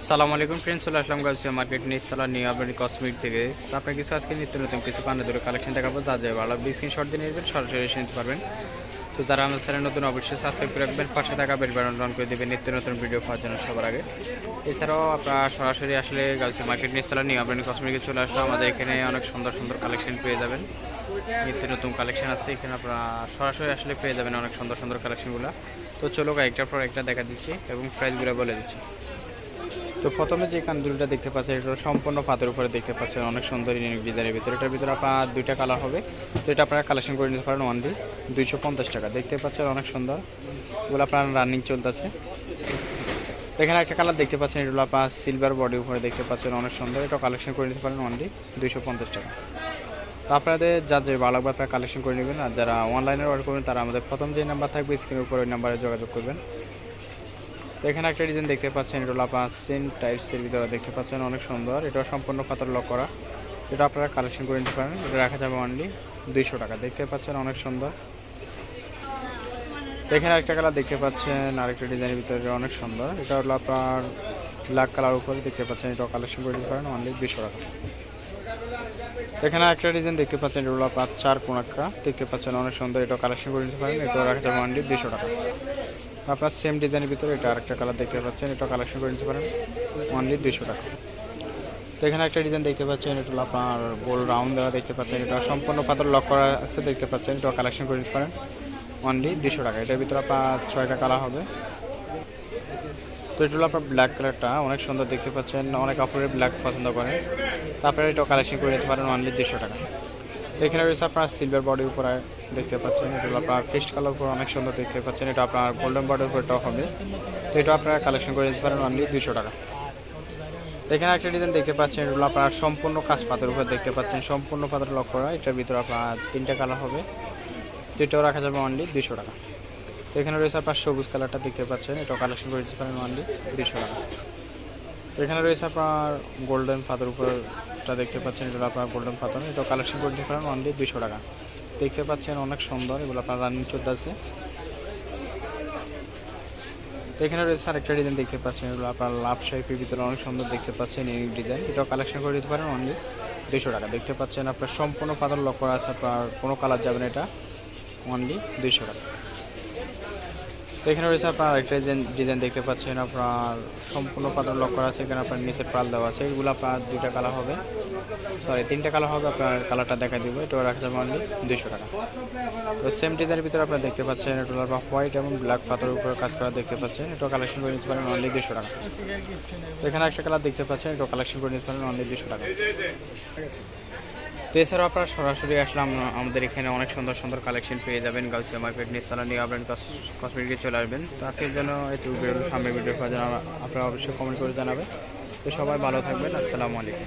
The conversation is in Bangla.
সালামু আলাইকুম ফ্রেন্ডস, চলে আসলাম গাউসিয়া মার্কেট নিচতলা নিউ আরবানি কসমেটিক থেকে। তো আপনার কিছু আজকে নিত্য নতুন কিছু কানে ধরে কালেকশন দেখাবো, যা যায় ভালো স্ক্রিনশট দিয়ে নেবেন, সরাসরি এসে নিতে পারবেন। তো যারা আমাদের চ্যানেল নতুন অবশ্যই সাবস্ক্রাইব করে রাখবেন, পাশে থাকা বেল বাটন অন করে দেবেন নিত্য নতুন ভিডিও পাওয়ার জন্য সবার আগে। এছাড়াও আপনারা সরাসরি আসলে গাউসিয়া মার্কেট নিচতলা নিউ আরবানি কসমেটিকে চলে আসলে আমাদের এখানে অনেক সুন্দর সুন্দর কালেকশন পেয়ে যাবেন। নিত্য নতুন কালেকশন আছে এখানে, আপনারা সরাসরি আসলে পেয়ে যাবেন অনেক সুন্দর সুন্দর কালেকশনগুলো। তো চলো একটার পর একটা দেখা দিচ্ছি এবং প্রাইসগুলো বলে দিচ্ছি। তো প্রথমে যে কানদুলটা দেখতে পাচ্ছেন, এটা সম্পূর্ণ পাতের উপরে দেখতে পাচ্ছেন, অনেক সুন্দর ইউনিক ডিজাইনের ভিতরে। এটার ভিতরে আপনার দুইটা কালার হবে। তো এটা আপনারা কালেকশন করে নিতে পারেন অনলি 250 টাকা। দেখতে পাচ্ছেন অনেক সুন্দর, এগুলো আপনার রানিং চলতেছে। এখানে একটা কালার দেখতে পাচ্ছেন, এগুলো আপনার সিলভার বডির উপরে দেখতে পাচ্ছেন, অনেক সুন্দর। এটা কালেকশন করে নিতে পারেন অনলি 250 টাকা। তো আপনাদের যা যে ভালো লাগবে আপনারা কালেকশন করে নেবেন। আর যারা অনলাইনে অর্ডার করবেন তারা আমাদের প্রথম যে নাম্বার থাকবে স্ক্রিনের উপর, ওই নাম্বারে যোগাযোগ করবেন। তো এখানে একটা ডিজাইন দেখতে পাচ্ছেন, এটা আপনার সেম টাইপসের ভিতরে দেখতে পাচ্ছেন, অনেক সুন্দর। এটা সম্পূর্ণ পাথর লক করা। এটা আপনারা কালেকশন করে নিতে পারেন। এটা রাখা যাবে অনলি 200 টাকা। দেখতে পাচ্ছেন অনেক সুন্দর। তো এখানে একটা কালার দেখতে পাচ্ছেন, আরেকটা ডিজাইনের ভিতরে অনেক সুন্দর। এটা হলো আপনার ব্ল্যাক কালার উপরে দেখতে পাচ্ছেন, এটা কালেকশন করে নিতে পারেন অনলি 200 টাকা। এখানে একটা ডিজাইন দেখতে পাচ্ছেন, এটা হলো আপনার 4 কোণাক্কা দেখতে পাচ্ছেন, অনেক সুন্দর। এটা কালেকশন করে নিতে পারেন। এটা রাখা যাবে অনলি 200 টাকা। আপনার সেম ডিজাইনের ভিতরে এটা আরেকটা কালার দেখতে পাচ্ছেন, এটা কালেকশন করে নিতে পারেন অনলি 200 টাকা। তো এখানে একটা ডিজাইন দেখতে পাচ্ছেন, এটা আপনার গোল রাউন্ড দেওয়া দেখতে পাচ্ছেন, এটা সম্পূর্ণ পাথর লক করা আছে দেখতে পাচ্ছেন, এটা কালেকশন করে নিতে পারেন অনলি 200 টাকা। এটার ভিতরে আপনার 6টা কালার হবে। তো এটা হলো আপনার ব্ল্যাক কালারটা অনেক সুন্দর দেখতে পাচ্ছেন, অনেক কাপড়ের ব্ল্যাক পছন্দ করেন, তারপরে এটা কালেকশন করে নিতে পারেন অনলি 200 টাকা। এখানে রয়েছে আপনার সিলভার বডির উপরে দেখতে পাচ্ছেন, এটা হলো আপনার ফিস্ট কালার উপর অনেক সুন্দর দেখতে পাচ্ছেন, এটা আপনার গোল্ডেন বডির উপর টপ হবে। তো এটা আপনারা কালেকশন করে নিতে পারেন অনলি 200 টাকা। এখানে একটা ডিজাইন দেখতে পাচ্ছেন, এটা হলো আপনার সম্পূর্ণ কাজ পাথরের উপর দেখতে পাচ্ছেন, সম্পূর্ণ পাথর লক করা। এটার ভিতরে আপনার 3টা কালার হবে। তো এটাও রাখা যাবে অনলি 200 টাকা। তো এখানে রয়েছে আপনার সবুজ কালারটা দেখতে পাচ্ছেন, এটাও কালেকশন করে দিতে পারেন অনলি 200 টাকা। তো এখানে রয়েছে আপনার গোল্ডেন পাথর উপরটা দেখতে পাচ্ছেন, এটা আপনার গোল্ডেন পাথর, এটাও কালেকশন করে দিতে পারেন অনলি 200 টাকা। দেখতে পাচ্ছেন অনেক সুন্দর, এগুলো আপনার রানিং চলতেছে। তো এখানে রয়েছে আরেকটা ডিজাইন দেখতে পাচ্ছেন, এগুলো আপনার লাভ শেপের ভিতরে অনেক সুন্দর দেখতে পাচ্ছেন, ইউনিক ডিজাইন। এটাও কালেকশন করে দিতে পারেন অনলি 200 টাকা। দেখতে পাচ্ছেন আপনার সম্পূর্ণ পাথর লক করা আছে, আপনার কোনো কালার যাবে না, এটা অনলি 200 টাকা। তো এখানে রয়েছে আপনার আরেকটা ডিজাইন দেখতে পাচ্ছেন, আপনার সম্পূর্ণ পাথর লক করা আছে, এখানে আপনার নিচের পাল দেওয়া আছে। এগুলো আপনার 2টা কালার হবে, সরি 3টা কালার হবে। আপনার কালারটা দেখা দিব, এটাও রাখা যাবে অনলি 200 টাকা। তো সেম ডিজাইনের ভিতরে আপনারা দেখতে পাচ্ছেন, এটা আপনার হোয়াইট এবং ব্ল্যাক পাথরের উপরে কাজ করা দেখতে পাচ্ছেন, এটাও কালেকশন করে নিতে পারেন অনলি 200 টাকা। তো এখানে একটা কালার দেখতে পাচ্ছেন, এটাও কালেকশন করে নিতে পারেন অনলি 200 টাকা। তো এছাড়াও আপনারা সরাসরি আসলাম, আমাদের এখানে অনেক সুন্দর সুন্দর কালেকশন পেয়ে যাবেন। গাউসিয়া মার্কেট নিচতলা নিউ আরবানি কসমেটিকে চলে আসবেন। তো আজকের জন্য একটু সামনে ভিডিও পাওয়ার জন্য আপনারা অবশ্যই কমেন্ট করে জানাবেন। তো সবাই ভালো থাকবেন, আসসালামু আলাইকুম।